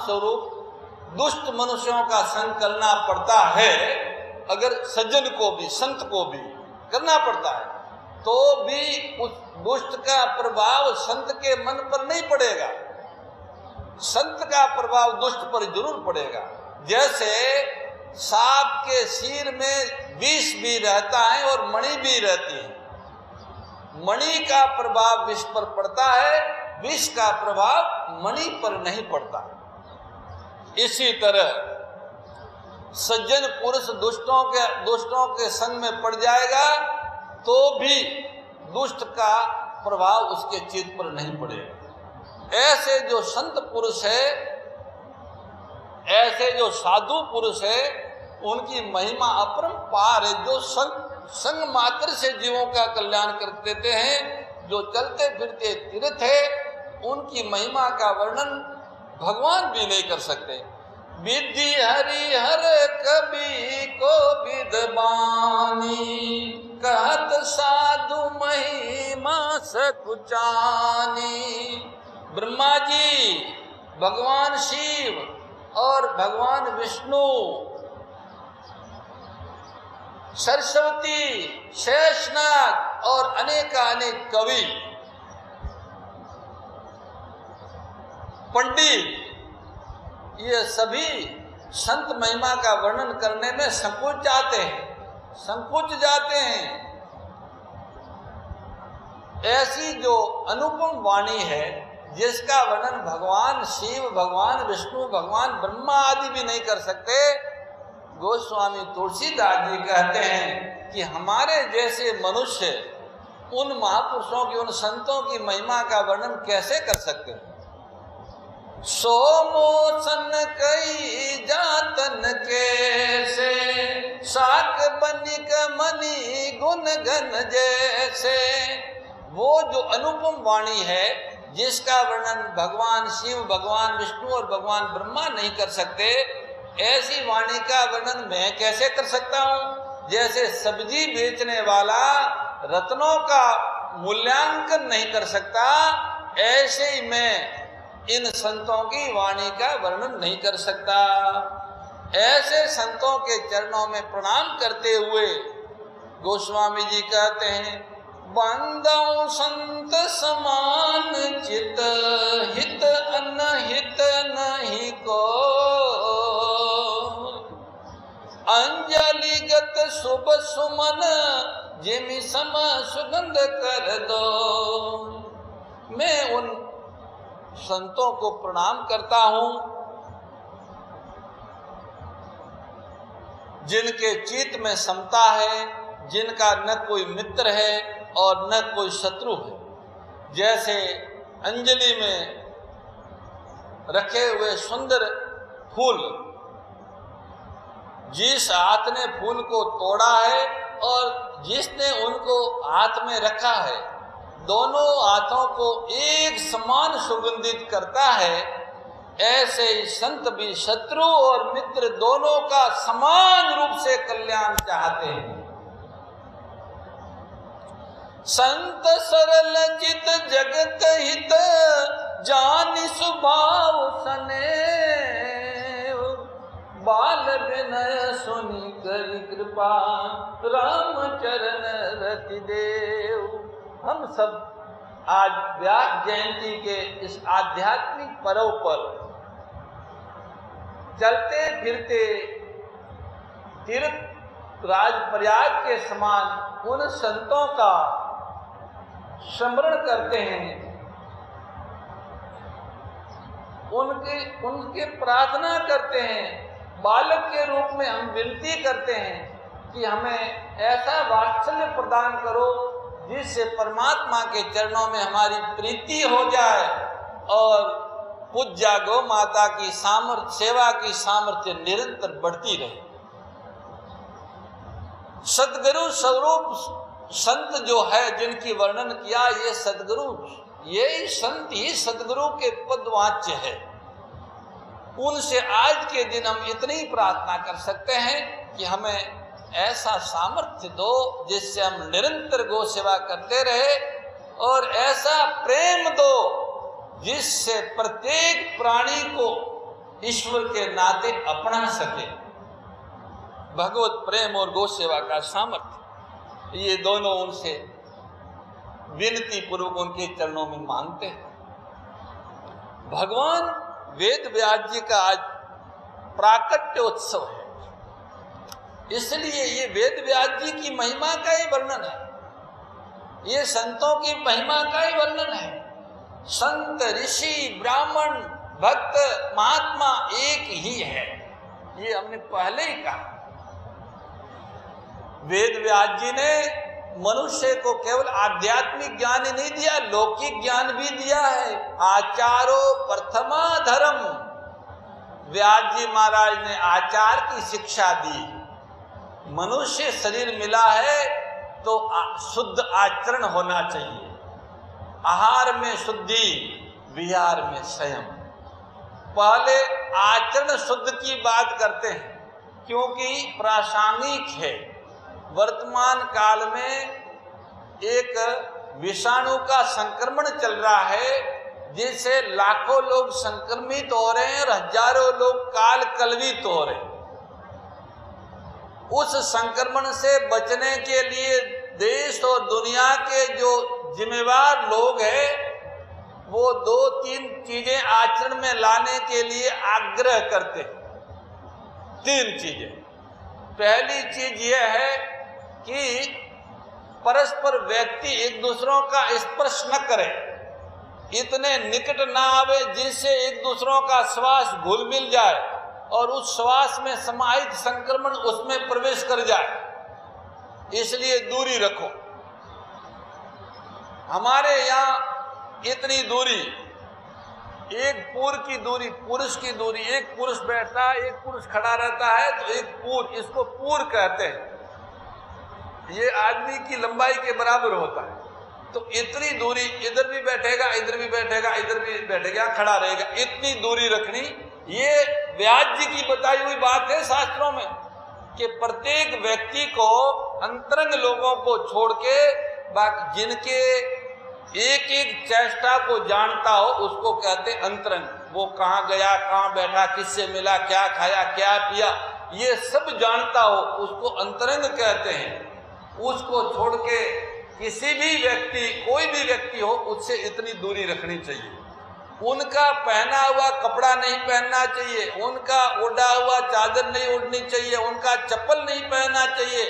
स्वरूप दुष्ट मनुष्यों का संग करना पड़ता है, अगर सज्जन को भी संत को भी करना पड़ता है, तो भी उस दुष्ट का प्रभाव संत के मन पर नहीं पड़ेगा, संत का प्रभाव दुष्ट पर जरूर पड़ेगा। जैसे सांप के सिर में विष भी रहता है और मणि भी रहती है, मणि का प्रभाव विष पर पड़ता है, विष का प्रभाव मणि पर नहीं पड़ता। इसी तरह सज्जन पुरुष दुष्टों के संग में पड़ जाएगा तो भी दुष्ट का प्रभाव उसके चित्त पर नहीं पड़ेगा। ऐसे जो संत पुरुष है, ऐसे जो साधु पुरुष है, उनकी महिमा अपरंपार है। जो संग मात्र से जीवों का कल्याण कर देते हैं, जो चलते फिरते तीर्थ है, उनकी महिमा का वर्णन भगवान भी नहीं कर सकते। विधि हरि हर कबि को विद्वानी, कहत साधु महिमा सकुचानी। ब्रह्मा जी, भगवान शिव और भगवान विष्णु, सरस्वती, शेषनाग और अनेक कवि, पंडित, ये सभी संत महिमा का वर्णन करने में संकोच जाते हैं। ऐसी जो अनुपम वाणी है, जिसका वर्णन भगवान शिव, भगवान विष्णु, भगवान ब्रह्मा आदि भी नहीं कर सकते, गोस्वामी तुलसीदास जी कहते हैं कि हमारे जैसे मनुष्य उन महापुरुषों की, उन संतों की महिमा का वर्णन कैसे कर सकते हैं। सो मोसन कई जातन कैसे, साक बनिक मणि गुण गन जैसे। वो जो अनुपम वाणी है, जिसका वर्णन भगवान शिव, भगवान विष्णु और भगवान ब्रह्मा नहीं कर सकते, ऐसी वाणी का वर्णन मैं कैसे कर सकता हूँ। जैसे सब्जी बेचने वाला रत्नों का मूल्यांकन नहीं कर सकता, ऐसे ही मैं इन संतों की वाणी का वर्णन नहीं कर सकता। ऐसे संतों के चरणों में प्रणाम करते हुए गोस्वामी जी कहते हैं, बंदौ संत समान चित, हित अनहित नहीं को, अंजलिगत शुभ सुमन जिमि सम सुगंध कर दो। मैं उन संतों को प्रणाम करता हूं जिनके चित्त में समता है, जिनका न कोई मित्र है और न कोई शत्रु है। जैसे अंजलि में रखे हुए सुंदर फूल, जिस हाथ ने फूल को तोड़ा है और जिसने उनको हाथ में रखा है, दोनों हाथों को एक समान सुगंधित करता है। ऐसे ही संत भी शत्रु और मित्र दोनों का समान रूप से कल्याण चाहते हैं। संत सरल चित जगत हित, जानि स्वभाव सने, बाल विनय सुनि करि कृपा, राम चरण रति देव। हम सब आज व्यास जयंती के इस आध्यात्मिक पर्व पर चलते फिरते तीर्थ राज प्रयाग के समान उन संतों का स्मरण करते हैं, उनके प्रार्थना करते हैं। बालक के रूप में हम विनती करते हैं कि हमें ऐसा वात्सल्य प्रदान करो जिससे परमात्मा के चरणों में हमारी प्रीति हो जाए और पूज्या गौ माता की सेवा की सामर्थ्य निरंतर बढ़ती रहे। सद्गुरु स्वरूप संत जो है, जिनकी वर्णन किया, ये सद्गुरु, ये संत ही सद्गुरु के पदवाच्य है। उनसे आज के दिन हम इतनी प्रार्थना कर सकते हैं कि हमें ऐसा सामर्थ्य दो जिससे हम निरंतर गौ सेवा करते रहे, और ऐसा प्रेम दो जिससे प्रत्येक प्राणी को ईश्वर के नाते अपना सके। भगवत प्रेम और गौ सेवा का सामर्थ्य, ये दोनों उनसे विनती पूर्वक उनके चरणों में मांगते हैं। भगवान वेद व्यास जी का आज प्राकट्य उत्सव है, इसलिए ये वेद व्यास जी की महिमा का ही वर्णन है, ये संतों की महिमा का ही वर्णन है। संत, ऋषि, ब्राह्मण, भक्त, महात्मा एक ही है, ये हमने पहले ही कहा। वेद व्यास जी ने मनुष्य को केवल आध्यात्मिक ज्ञान ही नहीं दिया, लौकिक ज्ञान भी दिया है। आचारो प्रथमा धर्म, व्यास जी महाराज ने आचार की शिक्षा दी। मनुष्य शरीर मिला है तो शुद्ध आचरण होना चाहिए। आहार में शुद्धि, विहार में संयम। पहले आचरण शुद्ध की बात करते हैं क्योंकि प्रासंगिक है। वर्तमान काल में एक विषाणु का संक्रमण चल रहा है, जिससे लाखों लोग संक्रमित हो रहे हैं और हजारों लोग काल कलवित हो रहे हैं। उस संक्रमण से बचने के लिए देश और दुनिया के जो जिम्मेवार लोग हैं वो 2-3 चीजें आचरण में लाने के लिए आग्रह करते हैं। 3 चीजें। पहली चीज यह है कि परस्पर व्यक्ति एक दूसरों का स्पर्श न करे, इतने निकट ना आवे जिससे एक दूसरों का श्वास घुल मिल जाए और उस श्वास में समाहित संक्रमण उसमें प्रवेश कर जाए, इसलिए दूरी रखो। हमारे यहाँ इतनी दूरी, एक पूर की दूरी, पुरुष की दूरी, एक पुरुष बैठता है, एक पुरुष खड़ा रहता है तो एक पूर, इसको पूर कहते हैं। ये आदमी की लंबाई के बराबर होता है। तो इतनी दूरी, इधर भी बैठेगा, इधर भी बैठेगा, इधर भी बैठेगा, खड़ा रहेगा, इतनी दूरी रखनी, ये व्यास जी की बताई हुई बात है शास्त्रों में कि प्रत्येक व्यक्ति को अंतरंग लोगों को छोड़ के जिनके एक एक चेष्टा को जानता हो उसको कहते अंतरंग। वो कहाँ गया, कहाँ बैठा, किससे मिला, क्या खाया, क्या पिया, ये सब जानता हो उसको अंतरंग कहते हैं। उसको छोड़ के किसी भी व्यक्ति, कोई भी व्यक्ति हो, उससे इतनी दूरी रखनी चाहिए। उनका पहना हुआ कपड़ा नहीं पहनना चाहिए, उनका ओढ़ा हुआ चादर नहीं ओढ़नी चाहिए, उनका चप्पल नहीं पहनना चाहिए,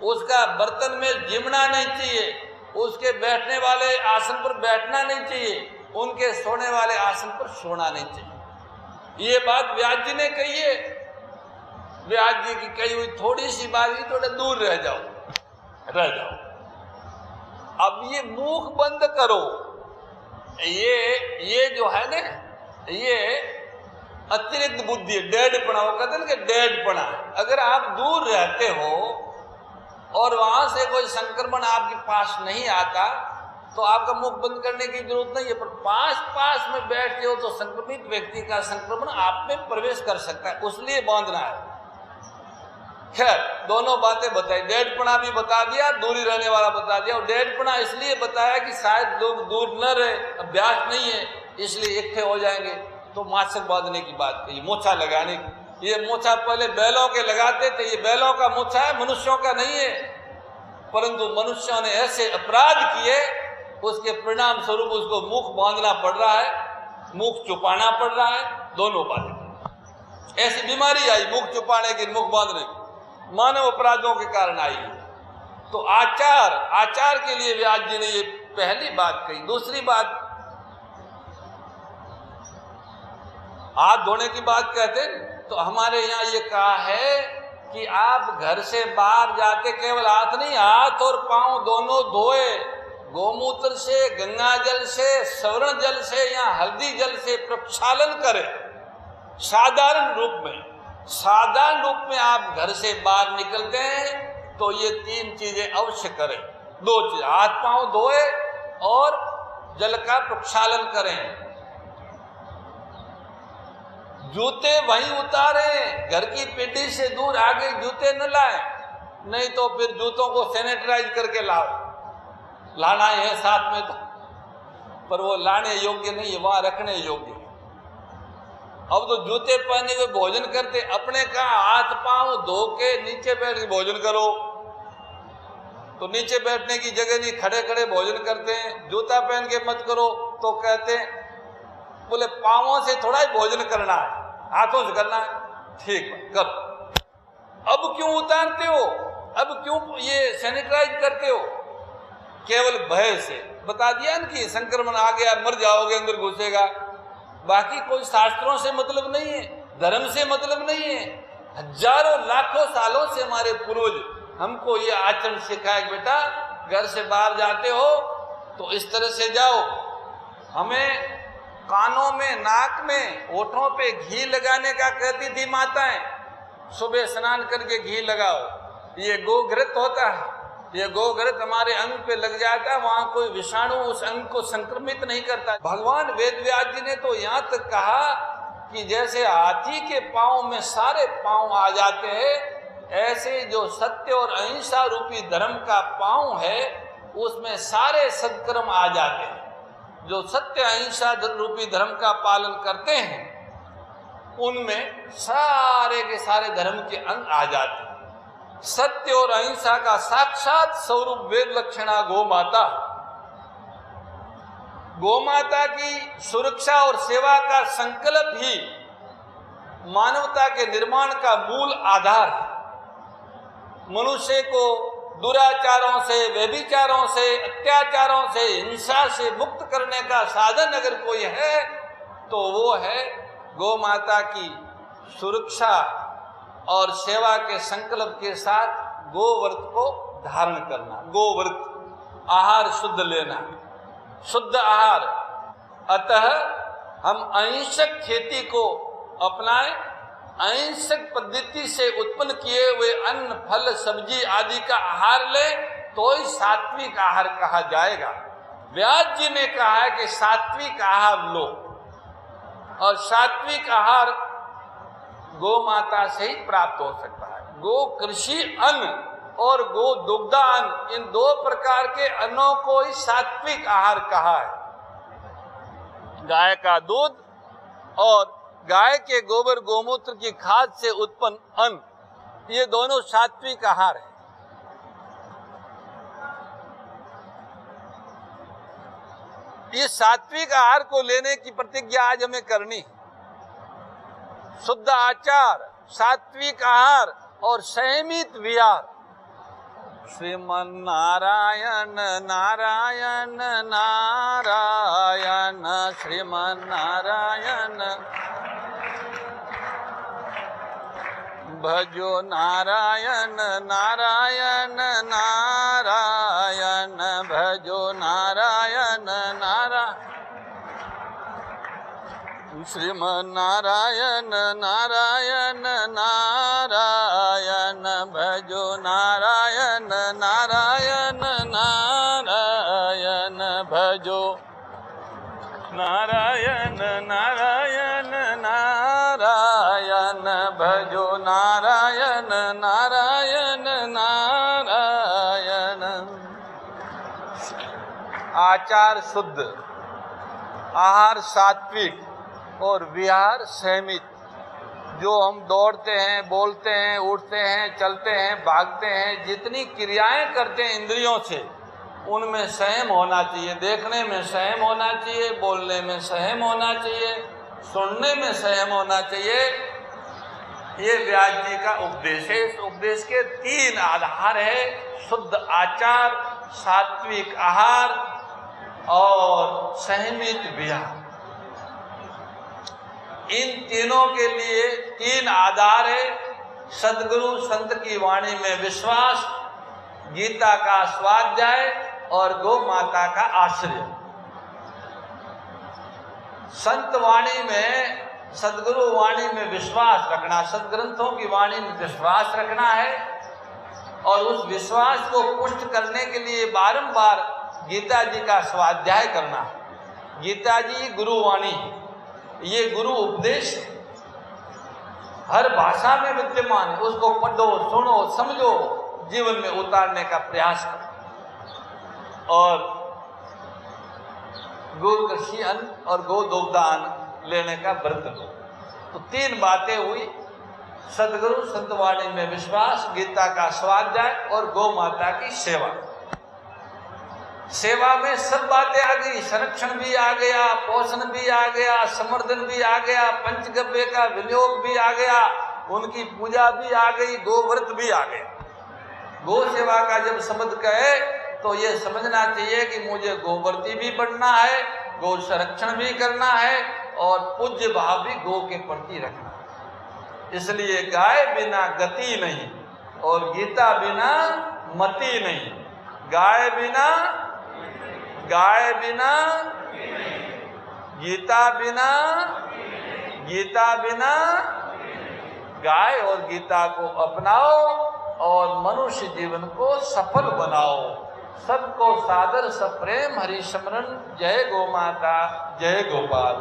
उसका बर्तन में जिमना नहीं चाहिए, उसके बैठने वाले आसन पर बैठना नहीं चाहिए, उनके सोने वाले आसन पर सोना नहीं चाहिए। ये बात व्यास जी ने कही है। व्यास जी की कही हुई थोड़ी सी बात ही, थोड़ा दूर रह जाओ। अब ये मुख बंद करो, ये जो है ना, ये अतिरिक्त बुद्धि, डेढ़पना, वो कहते हैं ना कि डेढ़पना। अगर आप दूर रहते हो और वहां से कोई संक्रमण आपके पास नहीं आता तो आपका मुख बंद करने की जरूरत नहीं है, पर पास में बैठते हो तो संक्रमित व्यक्ति का संक्रमण आप में प्रवेश कर सकता है, उसलिए बांधना है। खैर, दोनों बातें बताई, डेढ़पना भी बता दिया, दूरी रहने वाला बता दिया। और डेढ़पना इसलिए बताया कि शायद लोग दूर न रहे, अभ्यास नहीं है, इसलिए इकट्ठे हो जाएंगे, तो मास्क बांधने की बात कही, मोछा लगाने की। ये मोछा पहले बैलों के लगाते थे, ये बैलों का मोछा है, मनुष्यों का नहीं है। परंतु मनुष्यों ने ऐसे अपराध किए, उसके परिणाम स्वरूप उसको मुख बांधना पड़ रहा है, मुख छुपाना पड़ रहा है। दोनों बातें, ऐसी बीमारी आई मुख छुपाने की, मुख बांधने की, मानव अपराधों के कारण आई। तो आचार के लिए व्यास जी ने ये पहली बात कही। दूसरी बात, हाथ धोने की बात कहते हैं, तो हमारे यहाँ ये कहा है कि आप घर से बाहर जाते केवल हाथ नहीं, हाथ और पांव दोनों धोए, गोमूत्र से, गंगा जल से, स्वर्ण जल से या हल्दी जल से प्रक्षालन करें। साधारण रूप में आप घर से बाहर निकलते हैं तो ये 3 चीजें अवश्य करें। 2 चीज, हाथ पांव धोए और जल का प्रक्षालन करें। जूते वहीं उतारें, घर की पेटी से दूर आगे जूते न लाएं, नहीं तो फिर जूतों को सैनिटाइज करके लाओ। लाना है साथ में तो, पर वो लाने योग्य नहीं है, वहां रखने योग्य है। अब तो जूते पहने हुए भोजन करते, अपने कहा हाथ पांव धो के नीचे बैठ के भोजन करो, तो नीचे बैठने की जगह नहीं, खड़े खड़े भोजन करते हैं। जूता पहन के मत करो तो कहते हैं, बोले पांवों से थोड़ा ही भोजन करना है, हाथों से करना है, ठीक कर। अब क्यों उतारते हो, अब क्यों ये सैनिटाइज करते हो? केवल भय से। बता दिया ना कि संक्रमण आ गया, मर जाओगे, अंदर घुसेगा। बाकी कोई शास्त्रों से मतलब नहीं है, धर्म से मतलब नहीं है। हजारों लाखों सालों से हमारे पूर्वज हमको ये आचरण सिखाया कि बेटा घर से बाहर जाते हो तो इस तरह से जाओ। हमें कानों में, नाक में, होठों पे घी लगाने का कहती थी माताएं, सुबह स्नान करके घी लगाओ। ये गोघृत होता है, ये गोघृत हमारे अंग पे लग जाता है, वहां कोई विषाणु उस अंग को संक्रमित नहीं करता। भगवान वेदव्यास जी ने तो यहाँ तक कहा कि जैसे हाथी के पांव में सारे पांव आ जाते हैं, ऐसे जो सत्य और अहिंसा रूपी धर्म का पांव है उसमें सारे सद्कर्म आ जाते हैं। जो सत्य अहिंसा रूपी धर्म का पालन करते हैं उनमें सारे के सारे धर्म के अंग आ जाते हैं। सत्य और अहिंसा का साक्षात स्वरूप वेद लक्षणा गौ माता। गौ माता की सुरक्षा और सेवा का संकल्प ही मानवता के निर्माण का मूल आधार है। मनुष्य को दुराचारों से, व्यभिचारों से, अत्याचारों से, हिंसा से मुक्त करने का साधन अगर कोई है तो वो है गौ माता की सुरक्षा और सेवा के संकल्प के साथ गोव्रत को धारण करना। गोव्रत, आहार शुद्ध लेना, शुद्ध आहार। अतः हम अहिंसक खेती को अपनाएं, अहिंसक पद्धति से उत्पन्न किए हुए अन्न, फल, सब्जी आदि का आहार ले तो ही सात्विक आहार कहा जाएगा। व्यास जी ने कहा है कि सात्विक आहार लो, और सात्विक आहार गौ माता से ही प्राप्त हो सकता है। गो कृषि अन्न और गो दुग्धान, इन दो प्रकार के अन्नों को ही सात्विक आहार कहा है। गाय का दूध और गाय के गोबर गोमूत्र की खाद से उत्पन्न अन्न, ये दोनों सात्विक आहार है। इस सात्विक आहार को लेने की प्रतिज्ञा आज हमें करनी है। शुद्ध आचार, सात्विक आहार और संयमित विहार। श्रीमन नारायण नारायण नारायण, श्रीमन नारायण भजो नारायण नारायण नारायण भजो नारायण नारायण, श्रीमन नारायण नारायण नारायण भजो नारायण नारायण नारायण भजो नारायण नारायण नारायण भजो नारायण नारायण नारायण। आचार शुद्ध, आहार सात्विक और विहार संयमित। जो हम दौड़ते हैं, बोलते हैं, उठते हैं, चलते हैं, भागते हैं, जितनी क्रियाएं करते हैं इंद्रियों से, उनमें संयम होना चाहिए। देखने में संयम होना चाहिए, बोलने में संयम होना चाहिए, सुनने में संयम होना चाहिए। ये व्यास जी का उपदेश है। इस उपदेश के 3 आधार है: शुद्ध आचार, सात्विक आहार और संयमित विहार। इन तीनों के लिए 3 आधार है: सद्गुरु संत की वाणी में विश्वास, गीता का स्वाध्याय और गौ माता का आश्रय। संत वाणी में, सद्गुरु वाणी में विश्वास रखना, सदग्रंथों की वाणी में विश्वास रखना है, और उस विश्वास को पुष्ट करने के लिए बारंबार गीता जी का स्वाध्याय करना है। गीता जी गुरु वाणी, ये गुरु उपदेश हर भाषा में विद्यमान है। उसको पढ़ो, सुनो, समझो, जीवन में उतारने का प्रयास करो। और गो कृषि अन्न और गो दुग्धान लेने का व्रत लो। तो 3 बातें हुई, सदगुरु संतवाणी में विश्वास, गीता का स्वाध्याय और गौ माता की सेवा। सेवा में सब बातें आ गई, संरक्षण भी आ गया, पोषण भी आ गया, संवर्धन भी आ गया, पंचगव्य का विनियोग भी आ गया, उनकी पूजा भी आ गई, गोव्रत भी आ गया। गौ सेवा का जब शब्द कहे तो ये समझना चाहिए कि मुझे गोवर्ती भी बनना है, गौ संरक्षण भी करना है और पूज्य भाव भी गौ के प्रति रखना है। इसलिए गाय बिना गति नहीं और गीता बिना मति नहीं। गाय बिना गीता बिना, गीता बिना गाय और गीता को अपनाओ और मनुष्य जीवन को सफल बनाओ। सबको सादर सप्रेम हरि सिमरन। जय गौ माता, जय गोपाल।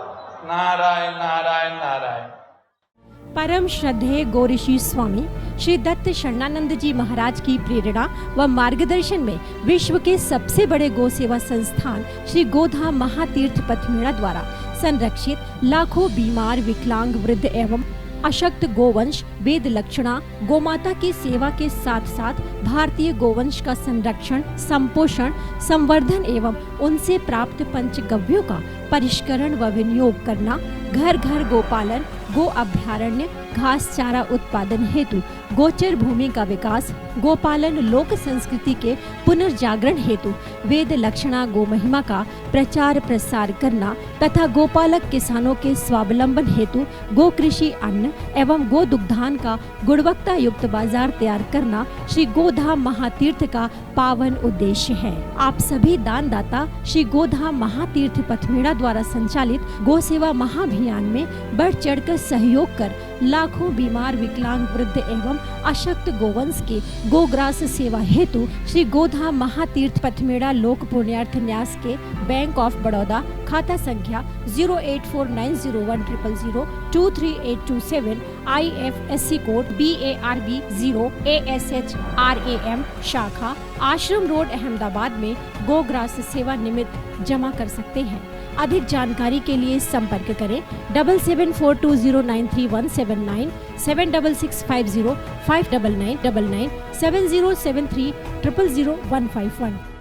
नारायण नारायण नारायण। परम श्रद्धेय गौ ऋषि स्वामी श्री दत्त शरणानंद जी महाराज की प्रेरणा व मार्गदर्शन में विश्व के सबसे बड़े गौ सेवा संस्थान श्री गोधाम महातीर्थ पथमेड़ा द्वारा संरक्षित लाखों बीमार, विकलांग, वृद्ध एवं अशक्त गोवंश वेद लक्षणा गोमाता की सेवा के साथ साथ भारतीय गोवंश का संरक्षण, संपोषण, संवर्धन एवं उनसे प्राप्त पंचगव्यों का परिष्करण व विनियोग करना, घर घर गोपालन, गो अभ्यारण्य, घास चारा उत्पादन हेतु गोचर भूमि का विकास, गोपालन लोक संस्कृति के पुनर्जागरण हेतु वेद लक्षणा गो महिमा का प्रचार प्रसार करना तथा गोपालक किसानों के स्वावलंबन हेतु गो कृषि अन्न एवं गो दुग्धान का गुणवत्ता युक्त बाजार तैयार करना श्री गोधाम महातीर्थ का पावन उद्देश्य है। आप सभी दानदाता श्री गोधाम महातीर्थ पथमेड़ा द्वारा संचालित गो सेवा महाअभियान में बढ़ चढ़कर सहयोग कर लाखों बीमार, विकलांग, वृद्ध एवं अशक्त गोवंश के गोग्रास सेवा हेतु श्री गोधाम महातीर्थ पथमेड़ा लोक पुण्यार्थ न्यास के बैंक ऑफ बड़ौदा खाता संख्या 084901000238827 IFSC कोड BARB 0 ASHRAM शाखा आश्रम रोड अहमदाबाद में गोग्रास सेवा निमित्त जमा कर सकते हैं। अधिक जानकारी के लिए संपर्क करें 7742093179 7665059999 7073000151।